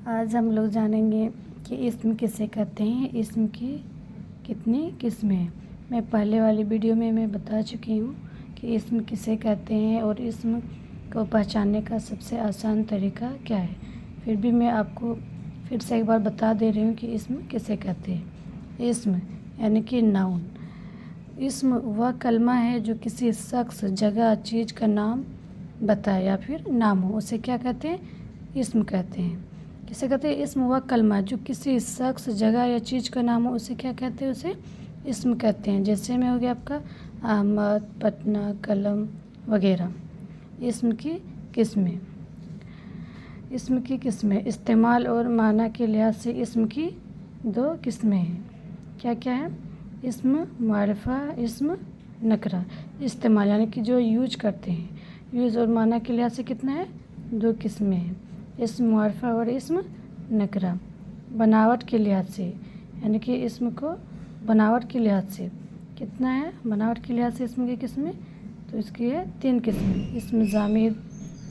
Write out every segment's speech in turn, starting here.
आज हम लोग जानेंगे कि इस्म किसे कहते हैं, इस्म की कितनी किस्में हैं। मैं पहले वाली वीडियो में मैं बता चुकी हूँ कि इस्म किसे कहते हैं और इस्म को पहचानने का सबसे आसान तरीका क्या है। फिर भी मैं आपको फिर से एक बार बता दे रही हूँ कि इस्म किसे कहते हैं। इस्म यानी कि नाउन। इस्म वह कलमा है जो किसी शख्स, जगह, चीज़ का नाम बताए या फिर नाम हो, उसे क्या कहते हैं, इस्म कहते हैं। किसे कहते हैं, इस्म वह कलमा जो किसी शख्स, जगह या चीज़ का नाम हो, उसे क्या कहते हैं, उसे इस्म कहते हैं। जैसे में हो गया आपका अहमद, पटना, कलम वगैरह। इस्म की किस्में। इस्म की किस्में इस्तेमाल और माना के लिहाज से इस्म की दो किस्में हैं। क्या क्या है, इस्म मारिफा, इस्म नकरा। इस्तेमाल यानी कि जो यूज करते हैं, यूज़ और माना के लिहाज से कितना है, दो किस्में हैं, इस्म मारिफा और इस्म नकरा। बनावट के लिहाज से यानी कि इस्म को बनावट के लिहाज से कितना है, बनावट के लिहाज से इस्म की किस्में, तो इसकी है तीन किस्में, इस्म ज़ामिर,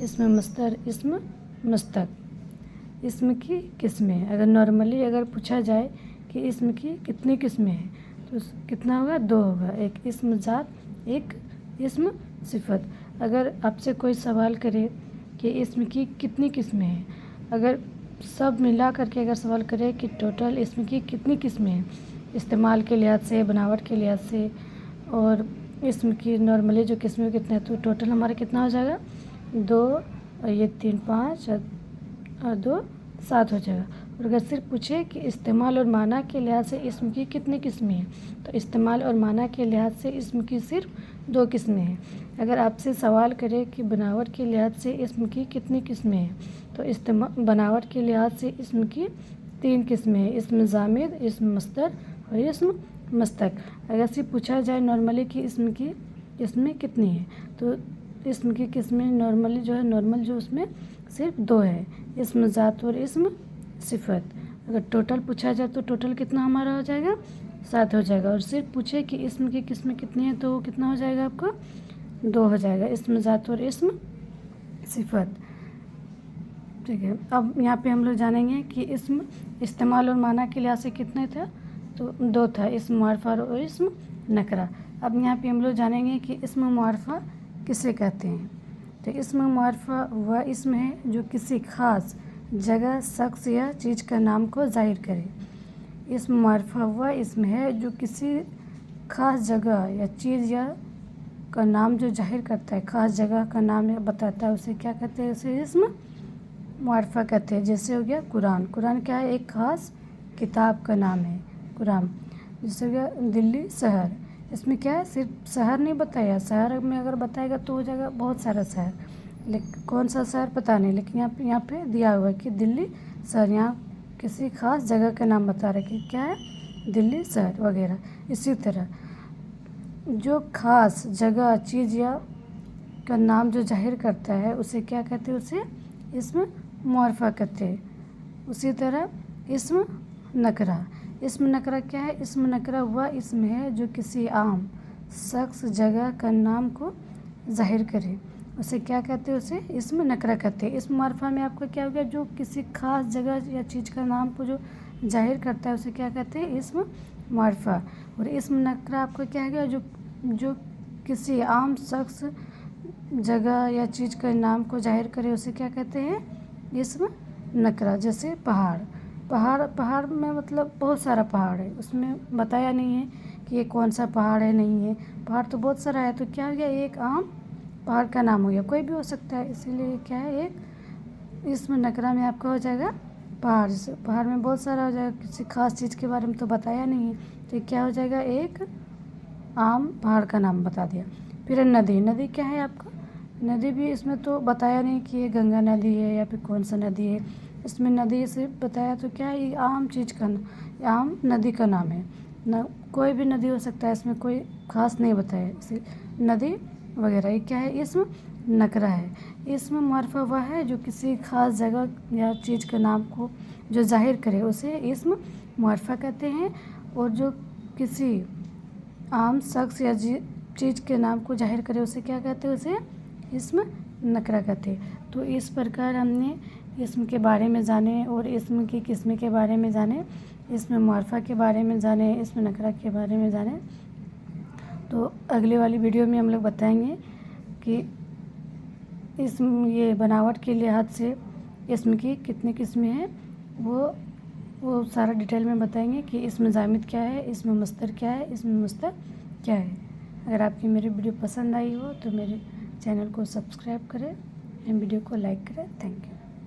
इस्म मस्तर, इस्म मुस्तक। इस्म की किस्में अगर नॉर्मली अगर पूछा जाए कि इस्म की कितनी किस्में हैं, तो कितना होगा, दो होगा, एक इस्म ज़ात, एक इस्म सिफत। अगर आपसे कोई सवाल करे कि इस्म की कितनी किस्में हैं, अगर सब मिला करके अगर सवाल करे कि टोटल इस्म की कितनी किस्में हैं, इस्तेमाल के लिहाज से, बनावट के लिहाज से और इस्म की नॉर्मली जो किस्में कितने हैं, तो टोटल हमारा कितना हो जाएगा, दो और ये तीन, पाँच और दो, सात हो जाएगा। और अगर सिर्फ पूछे कि इस्तेमाल और माना के लिहाज से इस्म की कितनी किस्में हैं, तो इस्तेमाल और माना के लिहाज से इस्म की सिर्फ दो किस्में हैं। अगर आपसे सवाल करे कि बनावट के लिहाज से इस्म की कितनी किस्में हैं, तो बनावट के लिहाज से इस्म की तीन किस्में हैं, इस्म ज़ामिर, इस्म मस्तर और इस्म मस्तक। अगर सिर्फ पूछा जाए नॉर्मली कि इस्म की किस्में कितनी हैं, तो इस्म की किस्में नॉर्मली जो है, नॉर्मल जो उसमें सिर्फ दो है, इस्म ज़ात और इस्म सिफत। अगर टोटल पूछा जाए तो टोटल कितना हमारा हो जाएगा, सात हो जाएगा। और सिर्फ पूछे कि इस्म की किस्में कितनी हैं, तो वो कितना हो जाएगा आपको, दो हो जाएगा, इस्म ज़ात और इस्म सिफत। ठीक है, अब यहाँ पे हम लोग जानेंगे कि इस्म इस्तेमाल और माना के लिहाज से कितने थे, तो दो था, इस्म मारिफा और इस्म नकरा। अब यहाँ पे हम लोग जानेंगे कि इस्म मारिफा किसे कहते हैं। तो इस्म मारिफा वह इस्म है जो किसी ख़ास जगह, शख्स या चीज़ का नाम को जाहिर करे। इस्म मारिफा वह इस्म है जो किसी ख़ास जगह या चीज़ या का नाम जो जाहिर करता है, ख़ास जगह का नाम बताता है, उसे क्या कहते हैं, उसे इस्म मारिफा कहते हैं। जैसे हो गया कुरान। कुरान क्या है, एक ख़ास किताब का नाम है कुरान। जैसे हो गया दिल्ली शहर, इसमें क्या है, सिर्फ शहर नहीं बताया, शहर में अगर बताएगा तो हो जाएगा बहुत सारा शहर, लेकिन कौन सा शहर पता नहीं, लेकिन यहाँ पे दिया हुआ है कि दिल्ली शहर, यहाँ किसी ख़ास जगह का नाम बता रहे कि क्या है, दिल्ली शहर वगैरह। इसी तरह जो ख़ास जगह, चीज़ या का नाम जो जाहिर करता है, उसे क्या कहते हैं, उसे इस्म मारिफा कहते हैं। उसी तरह इस्म नकरा। इस्म नकरा क्या है, इस्म नकरा वह इस्म है जो किसी आम शख्स, जगह का नाम को जाहिर करे, उसे क्या कहते हैं, उसे इस्म नकरा कहते हैं। इस्म मारिफा में आपका क्या हो गया, जो किसी ख़ास जगह या चीज़ का नाम को जो जाहिर करता है, उसे क्या कहते हैं, इस्म मारिफा। और इस्म नकरा आपका क्या है गया, जो किसी आम शख्स, जगह या चीज़ के नाम को जाहिर करे, उसे क्या कहते हैं, इस्म नकरा। जैसे पहाड़। पहाड़ में मतलब बहुत सारा पहाड़ है, उसमें बताया नहीं है कि ये कौन सा पहाड़ है, नहीं है, पहाड़ तो बहुत सारा है, तो क्या हो गया, एक आम पहाड़ का नाम हो गया, कोई भी हो सकता है, इसीलिए क्या है, एक इस्म नकरा में आपका हो जाएगा पहाड़। जैसे पहाड़ में बहुत सारा हो जाएगा, किसी खास चीज़ के बारे में तो बताया नहीं है, तो क्या हो जाएगा, एक आम पहाड़ का नाम बता दिया। फिर नदी। नदी क्या है आपका, नदी भी इसमें तो बताया नहीं कि ये गंगा नदी है या फिर कौन सा नदी है, इसमें नदी सिर्फ बताया, तो क्या है, ये आम चीज़ का, आम नदी का नाम है न, कोई भी नदी हो सकता है, इसमें कोई ख़ास नहीं बताया, इसे नदी वगैरह। ये क्या है, इस्म नकरा है। इस्म मारिफा वह है जो किसी ख़ास जगह या चीज़ के नाम को जो जाहिर करे, उसे इस्म मारिफा कहते हैं। और जो किसी आम शख्स या चीज़ के नाम को जाहिर करे, उसे क्या कहते हैं, उसे इस्म नकरा कहते हैं। तो इस प्रकार हमने इसम के बारे में जाने और इसम की किस्म के बारे में जाने, इसमें मुआरफा के बारे में जाने, इसमें नकरा के बारे में जाने। तो अगले वाली वीडियो में हम लोग बताएंगे कि इसम ये बनावट के लिहाज से इसम की कितनी किस्में हैं, वो सारा डिटेल में बताएंगे कि इसमें जामिद क्या है, इसमें मस्तर क्या है, इसमें मुस्तर क्या है। अगर आपकी मेरी वीडियो पसंद आई हो तो मेरे चैनल को सब्सक्राइब करें एंड वीडियो को लाइक करें। Thank you.